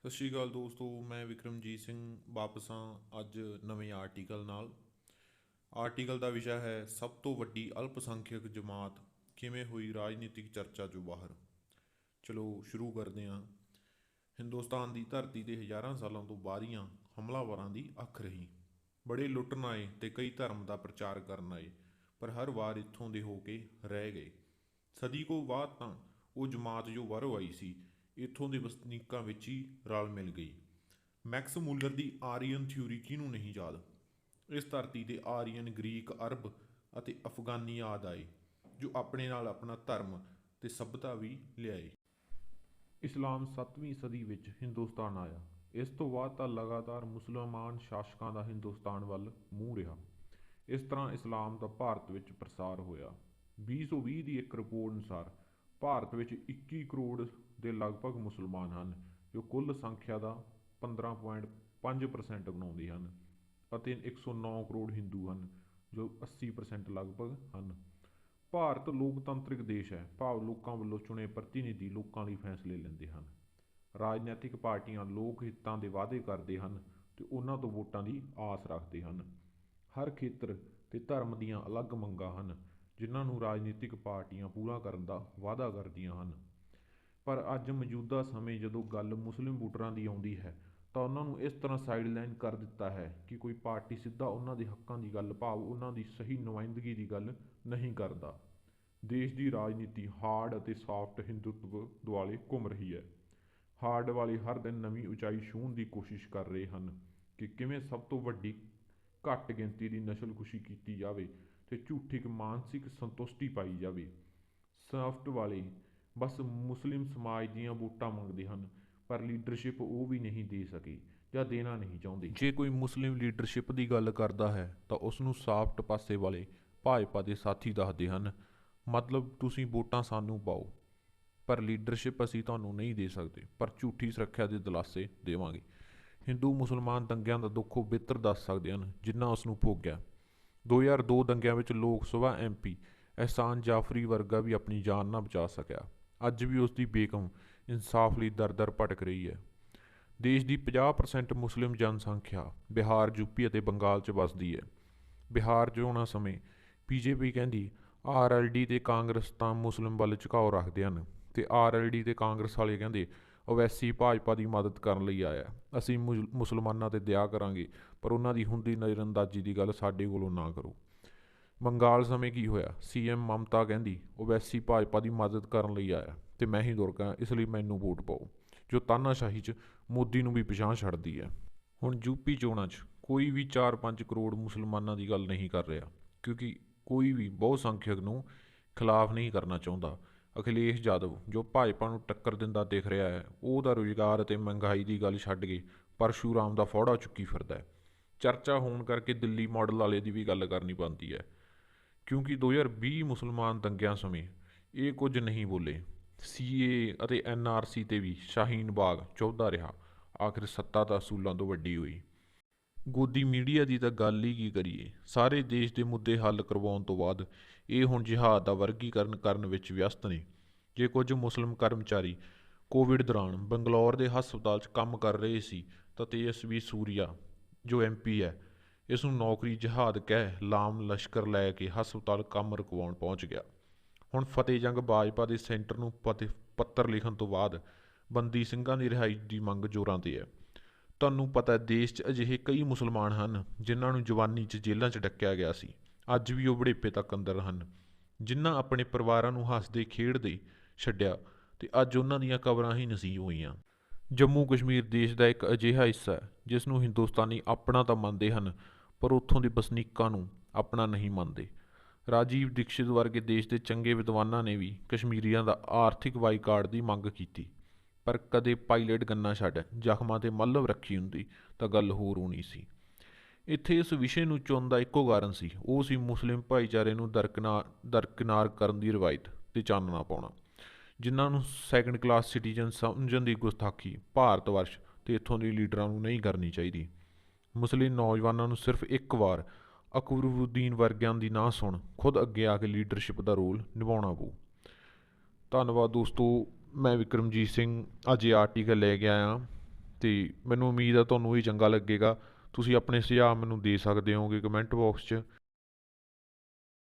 ਸਤਿ ਸ਼੍ਰੀ ਅਕਾਲ ਦੋਸਤੋ, ਮੈਂ ਵਿਕਰਮਜੀਤ ਸਿੰਘ ਵਾਪਸ ਹਾਂ ਅੱਜ ਨਵੇਂ ਆਰਟੀਕਲ ਨਾਲ। ਆਰਟੀਕਲ ਦਾ ਵਿਸ਼ਾ ਹੈ ਸਭ ਤੋਂ ਵੱਡੀ ਅਲਪਸੰਖਿਅਕ ਜਮਾਤ ਕਿਵੇਂ ਹੋਈ ਰਾਜਨੀਤਿਕ ਚਰਚਾ 'ਚੋਂ ਬਾਹਰ। ਚਲੋ ਸ਼ੁਰੂ ਕਰਦੇ ਹਾਂ। ਹਿੰਦੁਸਤਾਨ ਦੀ ਧਰਤੀ ਤੇ ਹਜ਼ਾਰਾਂ ਸਾਲਾਂ ਤੋਂ ਬਾਹਰੀਆਂ ਹਮਲਾਵਰਾਂ ਦੀ ਅੱਖ ਰਹੀ। ਬੜੇ ਲੁੱਟਣ ਆਏ ਤੇ ਕਈ ਧਰਮ ਦਾ ਪ੍ਰਚਾਰ ਕਰਨ ਆਏ, ਪਰ ਹਰ ਵਾਰ ਇੱਥੋਂ ਦੇ ਹੋ ਕੇ ਰਹਿ ਗਏ। ਸਦੀ ਕੁ ਬਾਅਦ ਤਾਂ ਉਹ ਜਮਾਤ ਜੋ ਬਾਹਰੋਂ ਆਈ ਸੀ ਇੱਥੋਂ ਦੇ ਵਸਨੀਕਾਂ ਵਿੱਚ ਹੀ ਰਲ ਮਿਲ ਗਈ। ਮੈਕਸ ਮੂਲਰ ਦੀ ਆਰੀਅਨ ਥਿਊਰੀ ਕਿਹਨੂੰ ਨਹੀਂ ਯਾਦ। ਇਸ ਧਰਤੀ ਤੇ ਆਰੀਅਨ, ਗ੍ਰੀਕ, ਅਰਬ ਅਤੇ ਅਫਗਾਨੀ ਆਦਿ ਆਏ, ਜੋ ਆਪਣੇ ਨਾਲ ਆਪਣਾ ਧਰਮ ਤੇ ਸੱਭਿਅਤਾ ਵੀ ਲਿਆਏ। ਇਸਲਾਮ 7ਵੀਂ ਸਦੀ ਵਿੱਚ ਹਿੰਦੁਸਤਾਨ ਆਇਆ। ਇਸ ਤੋਂ ਬਾਅਦ ਤਾਂ ਲਗਾਤਾਰ ਮੁਸਲਮਾਨ ਸ਼ਾਸਕਾਂ ਦਾ ਹਿੰਦੁਸਤਾਨ ਵੱਲ ਮੂੰਹ ਰਿਹਾ। ਇਸ ਤਰ੍ਹਾਂ ਇਸਲਾਮ ਦਾ ਭਾਰਤ ਵਿੱਚ ਪ੍ਰਸਾਰ ਹੋਇਆ। 2020 ਦੀ ਇੱਕ ਰਿਪੋਰਟ ਅਨੁਸਾਰ ਭਾਰਤ ਵਿੱਚ 21 ਕਰੋੜ ਦੇ ਲਗਭਗ ਮੁਸਲਮਾਨ ਹਨ, ਜੋ ਕੁੱਲ ਸੰਖਿਆ ਦਾ 15.5% ਬਣਾਉਂਦੇ ਹਨ, ਅਤੇ 109 ਕਰੋੜ ਹਿੰਦੂ ਹਨ, ਜੋ 80% ਲਗਭਗ ਹਨ। ਭਾਰਤ ਲੋਕਤੰਤਰਿਕ ਦੇਸ਼ ਹੈ, ਭਾਵ ਲੋਕਾਂ ਵੱਲੋਂ ਚੁਣੇ ਪ੍ਰਤੀਨਿਧੀ ਲੋਕਾਂ ਲਈ ਫੈਸਲੇ ਲੈਂਦੇ ਹਨ। ਰਾਜਨੀਤਿਕ ਪਾਰਟੀਆਂ ਲੋਕ ਹਿੱਤਾਂ ਦੇ ਵਾਅਦੇ ਕਰਦੇ ਹਨ ਤੇ ਉਹਨਾਂ ਤੋਂ ਵੋਟਾਂ ਦੀ ਆਸ ਰੱਖਦੇ ਹਨ। ਹਰ ਖੇਤਰ ਤੇ ਧਰਮ ਦੀਆਂ ਅਲੱਗ ਮੰਗਾਂ ਹਨ, ਜਿਨ੍ਹਾਂ ਨੂੰ ਰਾਜਨੀਤਿਕ ਪਾਰਟੀਆਂ ਪੂਰਾ ਕਰਨ ਦਾ ਵਾਅਦਾ ਕਰਦੀਆਂ ਹਨ। ਪਰ ਅੱਜ ਮੌਜੂਦਾ ਸਮੇਂ ਜਦੋਂ ਗੱਲ ਮੁਸਲਿਮ ਵੋਟਰਾਂ ਦੀ ਆਉਂਦੀ ਹੈ ਤਾਂ ਉਹਨਾਂ ਨੂੰ ਇਸ ਤਰ੍ਹਾਂ ਸਾਈਡਲਾਈਨ ਕਰ ਦਿੱਤਾ ਹੈ ਕਿ ਕੋਈ ਪਾਰਟੀ ਸਿੱਧਾ ਉਹਨਾਂ ਦੇ ਹੱਕਾਂ ਦੀ ਗੱਲ, ਭਾਵ ਉਹਨਾਂ ਦੀ ਸਹੀ ਨੁਮਾਇੰਦਗੀ ਦੀ ਗੱਲ ਨਹੀਂ ਕਰਦਾ। ਦੇਸ਼ ਦੀ ਰਾਜਨੀਤੀ ਹਾਰਡ ਅਤੇ ਸਾਫਟ ਹਿੰਦੂਤਵ ਦੁਆਲੇ ਘੁੰਮ ਰਹੀ ਹੈ। ਹਾਰਡ ਵਾਲੇ ਹਰ ਦਿਨ ਨਵੀਂ ਉਚਾਈ ਛੂਹਣ ਦੀ ਕੋਸ਼ਿਸ਼ ਕਰ ਰਹੇ ਹਨ ਕਿ ਕਿਵੇਂ ਸਭ ਤੋਂ ਵੱਡੀ ਘੱਟ ਗਿਣਤੀ ਦੀ ਨਸਲਕੁਸ਼ੀ ਕੀਤੀ ਜਾਵੇ ਤੇ ਝੂਠੀ ਮਾਨਸਿਕ ਸੰਤੁਸ਼ਟੀ ਪਾਈ ਜਾਵੇ। ਸਾਫਟ ਵਾਲੇ ਬਸ ਮੁਸਲਿਮ ਸਮਾਜ ਦੀਆਂ ਵੋਟਾਂ ਮੰਗਦੇ ਹਨ, ਪਰ ਲੀਡਰਸ਼ਿਪ ਉਹ ਵੀ ਨਹੀਂ ਦੇ ਸਕੇ ਜਾਂ ਦੇਣਾ ਨਹੀਂ ਚਾਹੁੰਦੇ। ਜੇ ਕੋਈ ਮੁਸਲਿਮ ਲੀਡਰਸ਼ਿਪ ਦੀ ਗੱਲ ਕਰਦਾ ਹੈ ਤਾਂ ਉਸ ਨੂੰ ਸਾਫਟ ਪਾਸੇ ਵਾਲੇ ਭਾਜਪਾ ਦੇ ਸਾਥੀ ਦੱਸਦੇ ਹਨ, ਮਤਲਬ ਤੁਸੀਂ ਵੋਟਾਂ ਸਾਨੂੰ ਪਾਓ, ਪਰ ਲੀਡਰਸ਼ਿਪ ਅਸੀਂ ਤੁਹਾਨੂੰ ਨਹੀਂ ਦੇ ਸਕਦੇ, ਪਰ ਝੂਠੀ ਸੁਰੱਖਿਆ ਦੇ ਦਿਲਾਸੇ ਦੇਵਾਂਗੇ। ਹਿੰਦੂ ਮੁਸਲਮਾਨ ਦੰਗਿਆਂ ਦਾ ਦੁੱਖ ਉਹ ਬਿਹਤਰ ਦੱਸ ਸਕਦੇ ਹਨ ਜਿੰਨਾ ਉਸ ਨੂੰ ਭੋਗਿਆ। 2002 ਦੰਗਿਆਂ ਵਿੱਚ ਲੋਕ ਸਭਾ MP ਅਹਿਸਾਨ ਜਾਫਰੀ ਵਰਗਾ ਵੀ ਆਪਣੀ ਜਾਨ ਨਾ ਬਚਾ ਸਕਿਆ। ਅੱਜ ਵੀ ਉਸ ਦੀ ਬੇਗਮ ਇਨਸਾਫ ਲਈ ਦਰ ਦਰ ਭਟਕ ਰਹੀ ਹੈ। ਦੇਸ਼ ਦੀ 50% ਮੁਸਲਿਮ ਜਨਸੰਖਿਆ ਬਿਹਾਰ, ਯੂਪੀ ਅਤੇ ਬੰਗਾਲ 'ਚ ਵਸਦੀ ਹੈ। ਬਿਹਾਰ ਚੋਣਾਂ ਸਮੇਂ BJP ਕਹਿੰਦੀ RLD ਤੇ ਕਾਂਗਰਸ ਤਾਂ ਮੁਸਲਿਮ ਵੱਲ ਝੁਕਾਓ ਰੱਖਦੇ ਹਨ, ਤੇ RLD ਤੇ ਕਾਂਗਰਸ ਵਾਲੇ ਕਹਿੰਦੇ ਓਵੈਸੀ ਭਾਜਪਾ ਦੀ ਮਦਦ ਕਰਨ ਲਈ ਆਇਆ, ਅਸੀਂ ਮੁਸਲਮਾਨਾਂ ਤੇ ਦਇਆ ਕਰਾਂਗੇ, ਪਰ ਉਹਨਾਂ ਦੀ ਹੁੰਦੀ ਨਜ਼ਰਅੰਦਾਜ਼ੀ ਦੀ ਗੱਲ ਸਾਡੇ ਕੋਲੋਂ ਨਾ ਕਰੋ। ਬੰਗਾਲ ਸਮੇਂ ਕੀ ਹੋਇਆ, CM ਮਮਤਾ ਕਹਿੰਦੀ ਓਵੈਸੀ ਭਾਜਪਾ ਦੀ ਮਦਦ ਕਰਨ ਲਈ ਆਇਆ ਤੇ ਮੈਂ ਹੀ ਦੁਰਗਾ, ਇਸ ਲਈ ਮੈਨੂੰ ਵੋਟ ਪਾਓ, ਜੋ ਤਾਨਾਸ਼ਾਹੀ 'ਚ ਮੋਦੀ ਨੂੰ ਵੀ ਪਿਛਾਂਹ ਛੱਡਦੀ ਹੈ। ਹੁਣ ਯੂਪੀ ਚੋਣਾਂ 'ਚ ਕੋਈ ਵੀ 4-5 ਕਰੋੜ ਮੁਸਲਮਾਨਾਂ ਦੀ ਗੱਲ ਨਹੀਂ ਕਰ ਰਿਹਾ, ਕਿਉਂਕਿ ਕੋਈ ਵੀ ਬਹੁ ਸੰਖਿਅਕ ਨੂੰ ਖਿਲਾਫ ਨਹੀਂ ਕਰਨਾ ਚਾਹੁੰਦਾ। ਅਖਿਲੇਸ਼ ਯਾਦਵ ਜੋ ਭਾਜਪਾ ਨੂੰ ਟੱਕਰ ਦਿੰਦਾ ਦਿਖ ਰਿਹਾ ਹੈ, ਉਹ ਤਾਂ ਰੁਜ਼ਗਾਰ ਅਤੇ ਮਹਿੰਗਾਈ ਦੀ ਗੱਲ ਛੱਡ ਕੇ ਪਰਸ਼ੂਰਾਮ ਦਾ ਫੌੜਾ ਚੁੱਕੀ ਫਿਰਦਾ ਹੈ। ਚਰਚਾ ਹੋਣ ਕਰਕੇ ਦਿੱਲੀ ਮਾਡਲ ਵਾਲੇ ਦੀ ਵੀ ਗੱਲ ਕਰਨੀ ਬਣਦੀ ਹੈ, ਕਿਉਂਕਿ 2020 ਮੁਸਲਮਾਨ ਦੰਗਿਆਂ ਸਮੇਂ ਇਹ ਕੁਝ ਨਹੀਂ ਬੋਲੇ। CAA ਅਤੇ NRC ਤੇ ਵੀ ਸ਼ਾਹੀਨ ਬਾਗ ਚੌਧਾ ਰਿਹਾ। ਆਖਿਰ ਸੱਤਾ ਤਾਂ ਅਸੂਲਾਂ ਤੋਂ ਵੱਡੀ ਹੋਈ। ਗੋਦੀ ਮੀਡੀਆ ਦੀ ਤਾਂ ਗੱਲ ਹੀ ਕੀ ਕਰੀਏ। ਸਾਰੇ ਦੇਸ਼ ਦੇ ਮੁੱਦੇ ਹੱਲ ਕਰਵਾਉਣ ਤੋਂ ਬਾਅਦ ਇਹ ਹੁਣ ਜਿਹਾਦ ਦਾ ਵਰਗੀਕਰਨ ਕਰਨ ਵਿੱਚ ਵਿਅਸਤ ਨੇ। ਜੇ ਕੁਝ ਮੁਸਲਿਮ ਕਰਮਚਾਰੀ ਕੋਵਿਡ ਦੌਰਾਨ ਬੰਗਲੌਰ ਦੇ ਹਸਪਤਾਲ 'ਚ ਕੰਮ ਕਰ ਰਹੇ ਸੀ ਤਾਂ ਤੇਜਸਵੀ ਸੂਰੀਆ ਜੋ MP ਹੈ, ਇਸ ਨੂੰ ਨੌਕਰੀ ਜਿਹਾਦ ਕਹਿ ਲਾਮ ਲਸ਼ਕਰ ਲੈ ਕੇ ਹਸਪਤਾਲ ਕੰਮ ਰੁਕਵਾਉਣ ਪਹੁੰਚ ਗਿਆ। ਹੁਣ ਫਤਿਹ ਜੰਗ ਬਾਜਪਾ ਦੇ ਸੈਂਟਰ ਨੂੰ ਪੱਤਰ ਲਿਖਣ ਤੋਂ ਬਾਅਦ ਬੰਦੀ ਸਿੰਘਾਂ ਦੀ ਰਿਹਾਈ ਦੀ ਮੰਗ ਜ਼ੋਰਾਂ 'ਤੇ ਹੈ। ਤੁਹਾਨੂੰ ਪਤਾ ਦੇਸ਼ 'ਚ ਅਜਿਹੇ ਕਈ ਮੁਸਲਮਾਨ ਹਨ ਜਿਨ੍ਹਾਂ ਨੂੰ ਜਵਾਨੀ 'ਚ ਜੇਲ੍ਹਾਂ 'ਚ ਡੱਕਿਆ ਗਿਆ ਸੀ, ਅੱਜ ਵੀ ਉਹ ਬੁਢੇਪੇ ਤੱਕ ਅੰਦਰ ਹਨ, ਜਿਨ੍ਹਾਂ ਆਪਣੇ ਪਰਿਵਾਰਾਂ ਨੂੰ ਹੱਸਦੇ ਖੇਡਦੇ ਛੱਡਿਆ ਤੇ ਅੱਜ ਉਹਨਾਂ ਦੀਆਂ ਕਬਰਾਂ ਹੀ ਨਸੀਬ ਹੋਈਆਂ। ਜੰਮੂ ਕਸ਼ਮੀਰ ਦੇਸ਼ ਦਾ ਇੱਕ ਅਜਿਹਾ ਹਿੱਸਾ ਹੈ ਜਿਸ ਨੂੰ ਹਿੰਦੁਸਤਾਨੀ ਆਪਣਾ ਤਾਂ ਮੰਨਦੇ ਹਨ, ਪਰ ਉੱਥੋਂ ਦੇ ਵਸਨੀਕਾਂ ਨੂੰ ਆਪਣਾ ਨਹੀਂ ਮੰਨਦੇ। ਰਾਜੀਵ ਦੀਕਸ਼ਿਤ ਵਰਗੇ ਦੇਸ਼ ਦੇ ਚੰਗੇ ਵਿਦਵਾਨਾਂ ਨੇ ਵੀ ਕਸ਼ਮੀਰੀਆਂ ਦਾ ਆਰਥਿਕ ਬਾਈਕਾਟ ਦੀ ਮੰਗ ਕੀਤੀ, ਪਰ ਕਦੇ ਪਾਇਲਟ ਗੰਨਾ ਛੱਡ ਜ਼ਖਮਾਂ 'ਤੇ ਮੱਲਮ ਰੱਖੀ ਹੁੰਦੀ ਤਾਂ ਗੱਲ ਹੋਰ ਹੋਣੀ ਸੀ। ਇੱਥੇ ਇਸ ਵਿਸ਼ੇ ਨੂੰ ਚੁਣਨ ਦਾ ਇੱਕੋ ਕਾਰਨ ਸੀ, ਉਹ ਸੀ ਮੁਸਲਿਮ ਭਾਈਚਾਰੇ ਨੂੰ ਦਰਕਿਨਾਰ ਕਰਨ ਦੀ ਰਵਾਇਤ 'ਤੇ ਚਾਨਣਾ ਪਾਉਣਾ। ਜਿਨ੍ਹਾਂ ਨੂੰ ਸੈਕੰਡ ਕਲਾਸ ਸਿਟੀਜ਼ਨ ਸਮਝਣ ਦੀ ਗੁਸਤਾਖੀ ਭਾਰਤ ਵਰਸ਼ ਤੇ ਇੱਥੋਂ ਦੇ ਲੀਡਰਾਂ ਨੂੰ ਨਹੀਂ ਕਰਨੀ ਚਾਹੀਦੀ। ਮੁਸਲਿਮ ਨੌਜਵਾਨਾਂ ਨੂੰ ਸਿਰਫ ਇੱਕ ਵਾਰ ਅਕਬਰਉੱਦੀਨ ਵਰਗਿਆਂ ਦੀ ਨਾ ਸੁਣ ਖੁਦ ਅੱਗੇ ਆ ਕੇ ਲੀਡਰਸ਼ਿਪ ਦਾ ਰੋਲ ਨਿਭਾਉਣਾ ਪਊ। ਧੰਨਵਾਦ ਦੋਸਤੋ, ਮੈਂ ਵਿਕਰਮਜੀਤ ਸਿੰਘ ਅੱਜ ਇਹ ਆਰਟੀਕਲ ਲੈ ਕੇ ਆਇਆ। ਤੇ ਮੈਨੂੰ ਉਮੀਦ ਆ ਤੁਹਾਨੂੰ ਇਹ ਚੰਗਾ ਲੱਗੇਗਾ। ਤੁਸੀਂ ਆਪਣੇ ਸੁਝਾਅ ਮੈਨੂੰ ਦੇ ਸਕਦੇ ਹੋਗੇ ਕਮੈਂਟ ਬਾਕਸ 'ਚ।